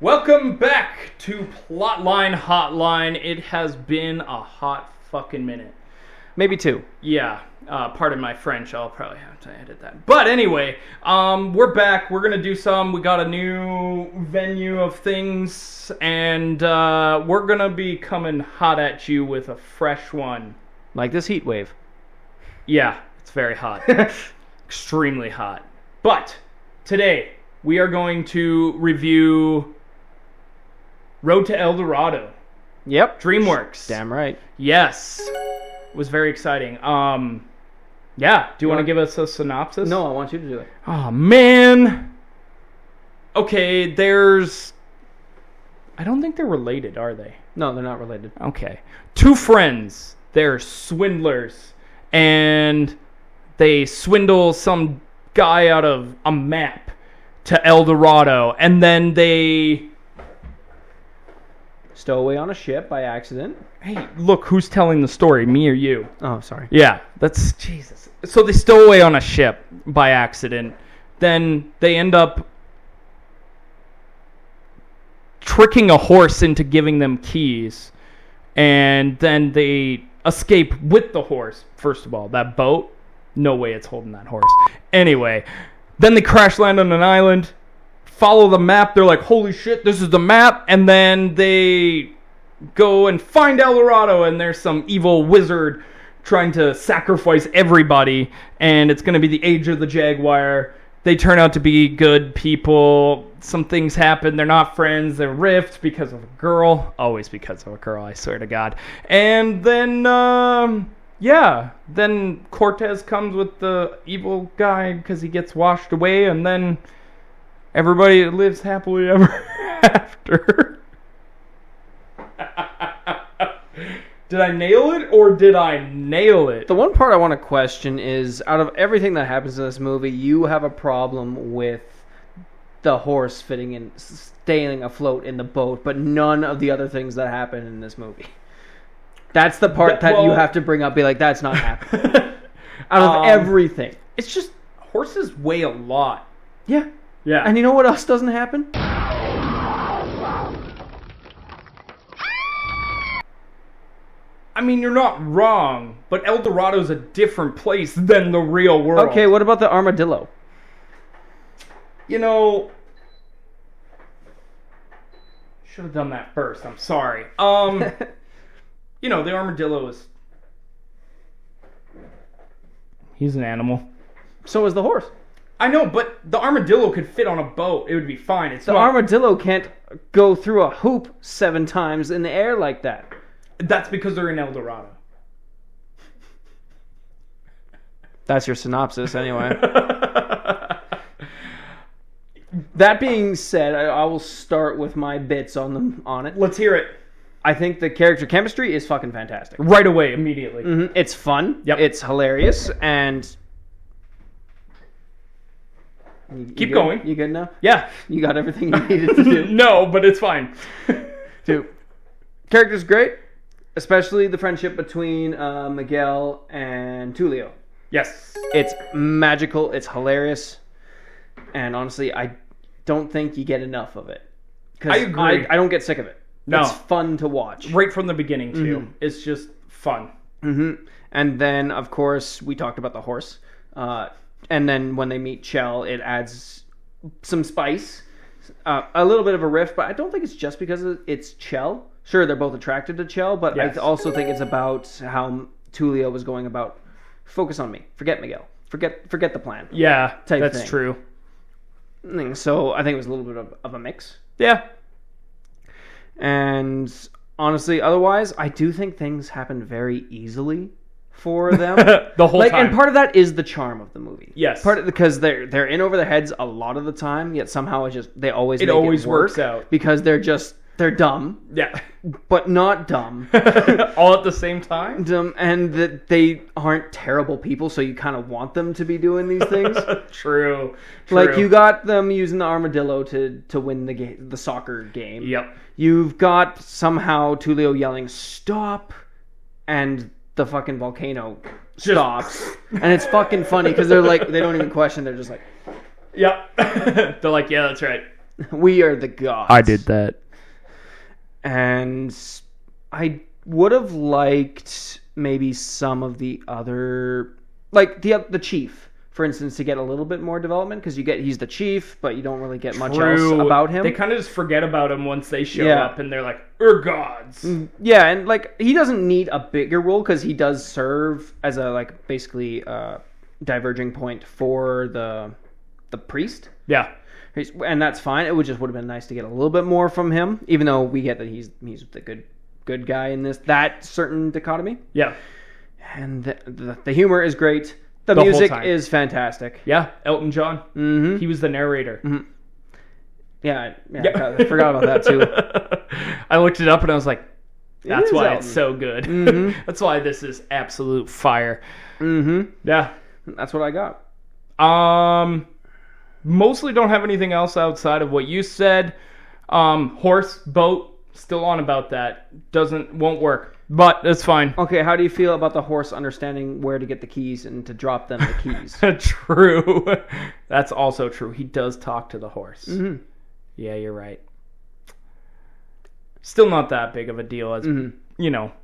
Welcome back to Plotline Hotline. It has been a hot fucking minute. Maybe two. Yeah, pardon my French. I'll probably have to edit that. But anyway, we're back. We're going to do some. We got a new venue of things. And we're going to be coming hot at you with a fresh one. Like this heat wave. Yeah, it's very hot. Extremely hot. But today, we are going to review Road to Eldorado. Yep. DreamWorks. Damn right. Yes. It was very exciting. Yeah. Do you want to give us a synopsis? No, I want you to do it. Oh, man. Okay, I don't think they're related, are they? No, they're not related. Okay. Two friends. They're swindlers. And they swindle some guy out of a map to Eldorado. And then they Stowaway on a ship by accident. Hey, look, who's telling the story, me or you? Oh, sorry. Yeah, that's Jesus. So they stow away on a ship by accident. Then they end up tricking a horse into giving them keys. And then they escape with the horse. First of all, that boat, no way it's holding that horse. Anyway, then they crash land on an island. Follow the map. They're like, holy shit, this is the map. And then they go and find Eldorado, and there's some evil wizard trying to sacrifice everybody, and it's going to be the Age of the Jaguar. They turn out to be good people. Some things happen. They're not friends. They're rift because of a girl. Always because of a girl, I swear to God. And then, then Cortez comes with the evil guy because he gets washed away, and then everybody lives happily ever after. Did I nail it, or did I nail it? The one part I want to question is, out of everything that happens in this movie, you have a problem with the horse staying afloat in the boat, but none of the other things that happen in this movie. That's the part that you have to bring up, be like, that's not happening. Out of everything. It's just, horses weigh a lot. Yeah. Yeah. And you know what else doesn't happen? I mean, you're not wrong, but Eldorado's a different place than the real world. Okay, what about the armadillo? You know, should have done that first. I'm sorry. You know, the armadillo he's an animal. So is the horse. I know, but the armadillo could fit on a boat. It would be fine. The armadillo can't go through a hoop 7 times in the air like that. That's because they're in Eldorado. That's your synopsis, anyway. That being said, I will start with my bits on it. Let's hear it. I think the character chemistry is fucking fantastic. Right away, immediately. Mm-hmm. It's fun. Yep. It's hilarious, and keep going. You good now? Yeah. You got everything you needed to do? No, but it's fine. Dude, character's great. Especially the friendship between Miguel and Tulio. Yes. It's magical. It's hilarious. And honestly, I don't think you get enough of it. I agree. I don't get sick of it. No. It's fun to watch. Right from the beginning, too. Mm-hmm. It's just fun. Mm-hmm. And then, of course, we talked about the horse. And then when they meet Chell, it adds some spice. A little bit of a riff, but I don't think it's just because it's Chell. Sure, they're both attracted to Chell, but yes. I also think it's about how Tulio was going about, focus on me, forget Miguel, forget the plan. Yeah, that's thing. True. So I think it was a little bit of a mix. Yeah. And honestly, otherwise, I do think things happen very easily for them. The whole time. And part of that is the charm of the movie. Yes. Because they're in over their heads a lot of the time, yet somehow they always works out. Because they're dumb. Yeah. But not dumb. All at the same time? Dumb, and that they aren't terrible people, so you kind of want them to be doing these things. True. Like, you got them using the armadillo to win the soccer game. Yep. You've got somehow Tulio yelling, stop, and the fucking volcano stops. And it's fucking funny, because they're like, they don't even question, they're just like... Yep. They're like, yeah, that's right. We are the gods. I did that. And I would have liked maybe some of the other, like the chief, for instance, to get a little bit more development, because he's the chief, but you don't really get much else about him. They kind of just forget about him once they show up, and they're like, gods. Yeah, and like he doesn't need a bigger role because he does serve as a like basically diverging point for the priest. Yeah. And that's fine. It would have been nice to get a little bit more from him, even though we get that he's the good guy in that certain dichotomy. Yeah. And the humor is great. The music is fantastic. Yeah, Elton John. Mm-hmm. He was the narrator. Mm-hmm. Yeah, I forgot about that too. I looked it up and I was like, that's why Elton. it's so good. Mm-hmm. That's why this is absolute fire. Mm-hmm. Yeah. That's what I got. Mostly don't have anything else outside of what you said. Horse, boat, still on about that. Won't work. But that's fine. Okay, how do you feel about the horse understanding where to get the keys and to drop them the keys? True. That's also true. He does talk to the horse. Mm-hmm. Yeah, you're right. Still not that big of a deal as,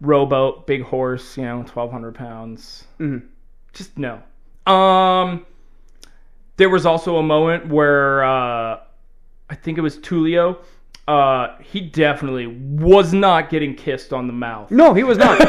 rowboat, big horse, 1,200 pounds. Mm-hmm. Just no. There was also a moment where I think it was Tulio. He definitely was not getting kissed on the mouth. No, he was not.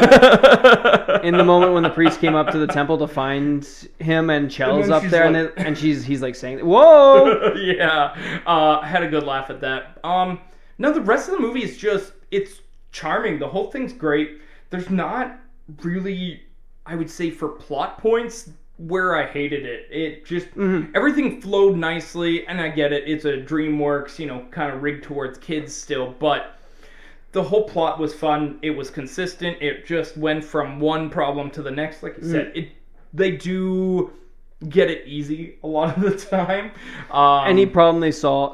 In the moment when the priest came up to the temple to find him and Chell's up there, like... and he's like saying, "Whoa!" Yeah, I had a good laugh at that. No, the rest of the movie is it's charming. The whole thing's great. There's not really, I would say, for plot points where I hated it. It just, everything flowed nicely, and I get it. It's a DreamWorks, kind of rigged towards kids still, but the whole plot was fun. It was consistent. It just went from one problem to the next. Like you said, they do get it easy a lot of the time. Any problem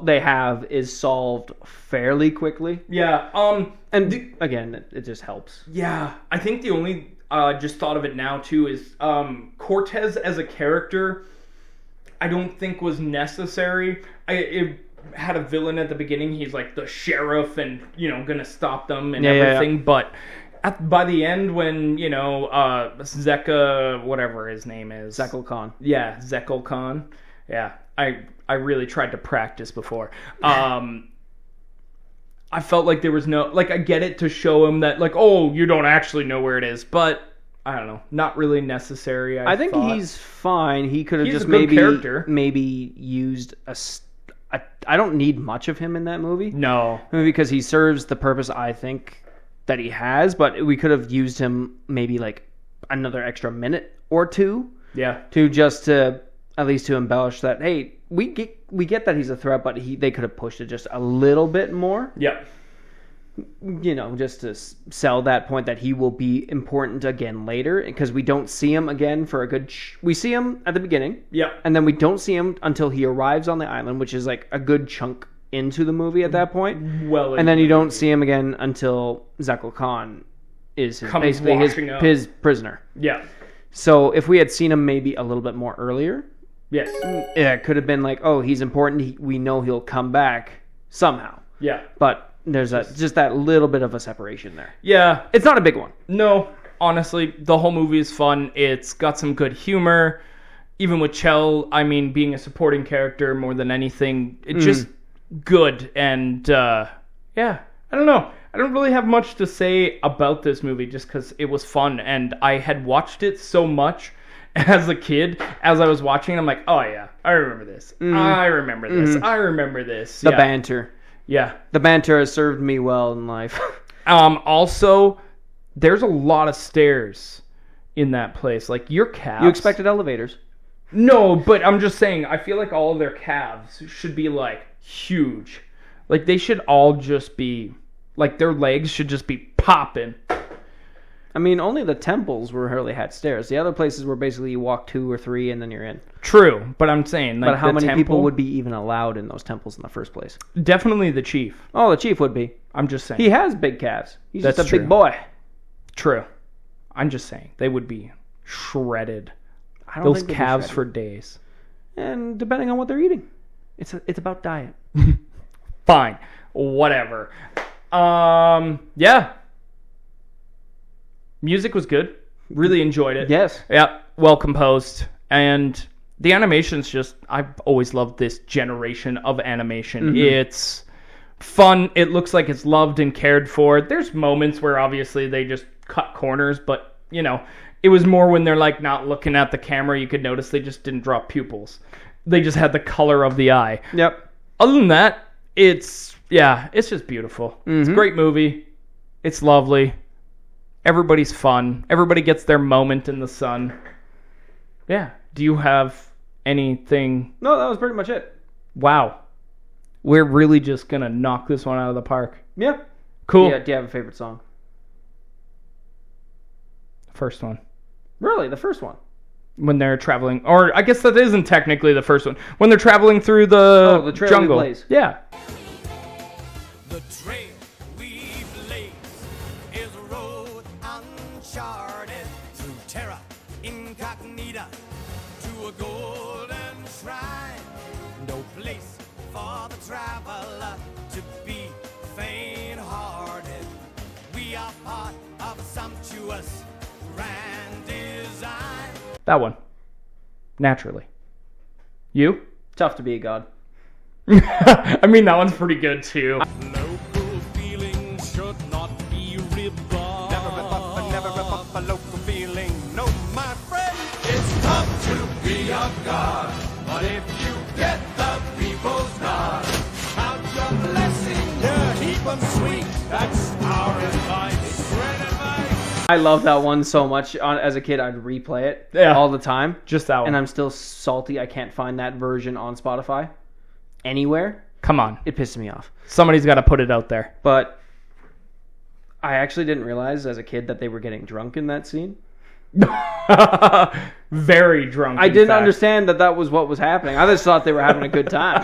they have is solved fairly quickly. Yeah. Again, it just helps. Yeah. I think the only... just thought of it now too is Cortez as a character I don't think was necessary. It had a villain at the beginning. He's like the sheriff and gonna stop them and everything. But by the end when Zeka, whatever his name is, Zekel Khan. Yeah, Zekel Khan. Yeah, I really tried to practice before. I felt like there was no... Like, I get it to show him that, like, oh, you don't actually know where it is. But, I don't know. Not really necessary, I think thought. He's fine. He could have just maybe used I don't need much of him in that movie. No. Because he serves the purpose, I think, that he has. But we could have used him maybe, like, another extra minute or two. Yeah. At least to embellish that, hey, we get that he's a threat, but they could have pushed it just a little bit more. Yep. Just to sell that point that he will be important again later, because we don't see him again for a good... we see him at the beginning. Yep. And then we don't see him until he arrives on the island, which is like a good chunk into the movie at that point. And then you don't see him again until Zekel Khan is basically his prisoner. Yeah. So if we had seen him maybe a little bit more earlier... Yes. It could have been like, oh, he's important. We know he'll come back somehow. Yeah. But there's just that little bit of a separation there. Yeah. It's not a big one. No. Honestly, the whole movie is fun. It's got some good humor. Even with Chell, being a supporting character more than anything, it's just good. And, yeah, I don't know. I don't really have much to say about this movie just because it was fun. And I had watched it so much as a kid, as I was watching, I'm like, oh yeah, I remember this. I remember this. I remember this. The banter. Yeah. The banter has served me well in life. Also, there's a lot of stairs in that place. Like, your calves... You expected elevators. No, but I'm just saying, I feel like all of their calves should be, like, huge. Like, they should all just be... Like, their legs should just be popping. Only the temples really had stairs. The other places were basically you walk 2 or 3 and then you're in. True, but I'm saying... Like, but how many people would be even allowed in those temples in the first place? Definitely the chief. Oh, the chief would be. I'm just saying. He has big calves. He's That's just a true. big boy. True. I'm just saying. They would be shredded. I don't Those think calves for days. And depending on what they're eating. It's about diet. Fine. Whatever. Yeah. Music was good. Really enjoyed it. Yes. Yeah. Well composed. And the animation's just, I've always loved this generation of animation. It's fun. It looks like it's loved and cared for. There's moments where obviously they just cut corners, but, you know, it was more when they're like not looking at the camera. You could notice they just didn't drop pupils. They just had the color of the eye. Yep. Other than that, it's just beautiful. It's a great movie. It's lovely. Everybody's fun. Everybody gets their moment in the sun. Yeah. Do you have anything? No, that was pretty much it. Wow. We're really just going to knock this one out of the park. Yeah. Cool. Yeah. Do you have a favorite song? First one. Really? The first one? When they're traveling. Or I guess that isn't technically the first one. When they're traveling through the trail jungle. we blaze. Yeah. The trail we blaze is a road uncharted through terra incognita to a golden shrine. No place for the traveler to be faint-hearted. We are part of a sumptuous grand design. That one. Naturally. You? Tough to be a god. I mean, that one's pretty good too. Local feelings should not be ripped off. Never rip up and never rip up a local feeling. No, my friend, it's tough to be a god. But if you get the people's nod, count your blessings, yeah, keep them sweet. That's our advice. Great advice. I love that one so much. As a kid, I'd replay it all the time. Just that one. And I'm still salty I can't find that version on Spotify anywhere. Come on. It pisses me off. Somebody's got to put it out there. But I actually didn't realize as a kid that they were getting drunk in that scene. Very drunk. I didn't understand that was what was happening. I just thought they were having a good time.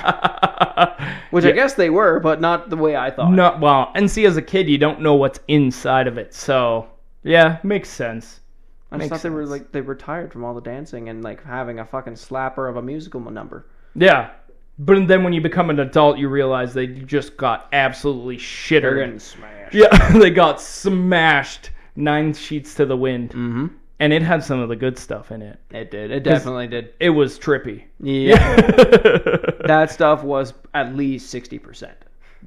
Which I guess they were, but not the way I thought. No, well, and see, as a kid, you don't know what's inside of it. So, yeah, makes sense. I just thought they were tired from all the dancing and like having a fucking slapper of a musical number. Yeah. But then when you become an adult, you realize they just got absolutely shittered. They're getting smashed. Yeah, they got smashed 9 sheets to the wind. Mm-hmm. And it had some of the good stuff in it. It did. It definitely did. It was trippy. Yeah. That stuff was at least 60%.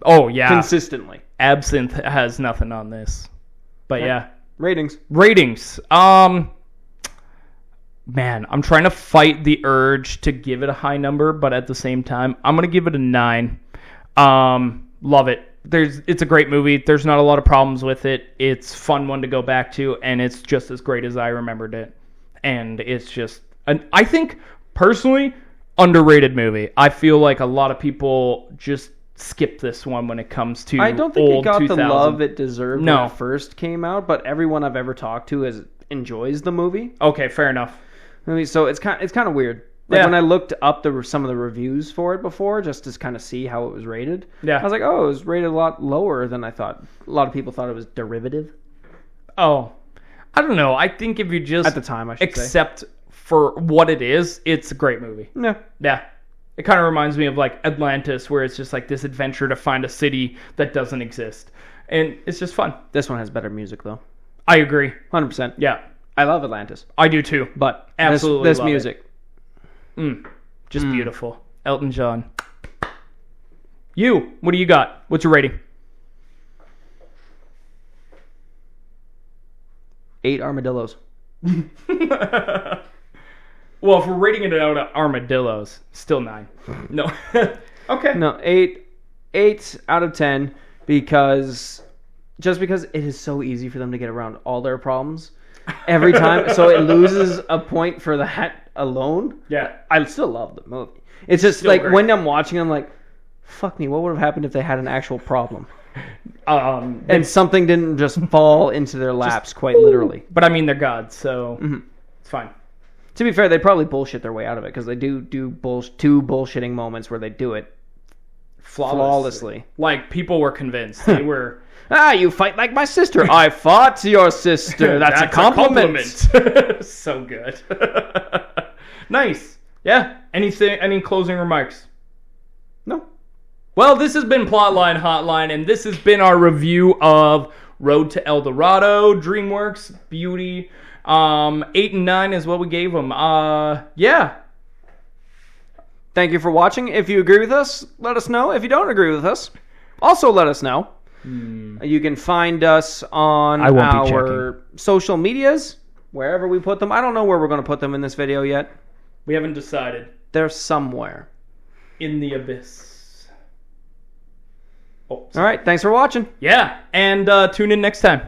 Oh, yeah. Consistently. Absinthe has nothing on this. But yeah. Ratings. Man, I'm trying to fight the urge to give it a high number, but at the same time, I'm going to give it a 9. Love it. It's a great movie. There's not a lot of problems with it. It's a fun one to go back to, and it's just as great as I remembered it. And it's just, I think, personally, underrated movie. I feel like a lot of people just skip this one when it comes to I don't think old it got 2000. the love it deserved No. when it first came out, but everyone I've ever talked to enjoys the movie. Okay, fair enough. I mean, so it's kind of weird. Like Yeah. when I looked up some of the reviews for it before, just to kind of see how it was rated. Yeah. I was like, oh, it was rated a lot lower than I thought. A lot of people thought it was derivative Oh, I don't know. I think if you just at the time. I should accept for what it is, it's a great movie. say. Yeah. Yeah. It kind of reminds me of like Atlantis, where it's just like this adventure to find a city that doesn't exist. And it's just fun. This one has better music though. I agree. 100%. Yeah. I love Atlantis, I do too. but Absolutely this love it. music. Just beautiful. Elton John. You, what do you got? What's your rating? 8 armadillos. Well, if we're rating it out of armadillos, still 9. No. Okay. No, 8 out of 10 because it is so easy for them to get around all their problems every time. So it loses a point for that alone. Yeah. I still love the movie. It's just Still like great. when I'm watching, I'm like, fuck me, what would have happened if they had an actual problem? And something didn't just fall into their laps, quite literally. But I mean, they're gods, so it's fine. To be fair, they probably bullshit their way out of it because they do two bullshitting moments where they do it flawlessly. Like, people were convinced. They were... You fight like my sister. I fought your sister. That's a compliment. So good. Nice. Yeah. Any closing remarks? No. Well, this has been Plotline Hotline, and this has been our review of Road to Eldorado, DreamWorks, Beauty. 8 and 9 is what we gave them. Yeah. Thank you for watching. If you agree with us, let us know. If you don't agree with us, also let us know. You can find us on our social medias, wherever we put them. I don't know where we're going to put them in this video yet. We haven't decided. They're somewhere. In the abyss. Oh, all right, thanks for watching. Yeah, and tune in next time.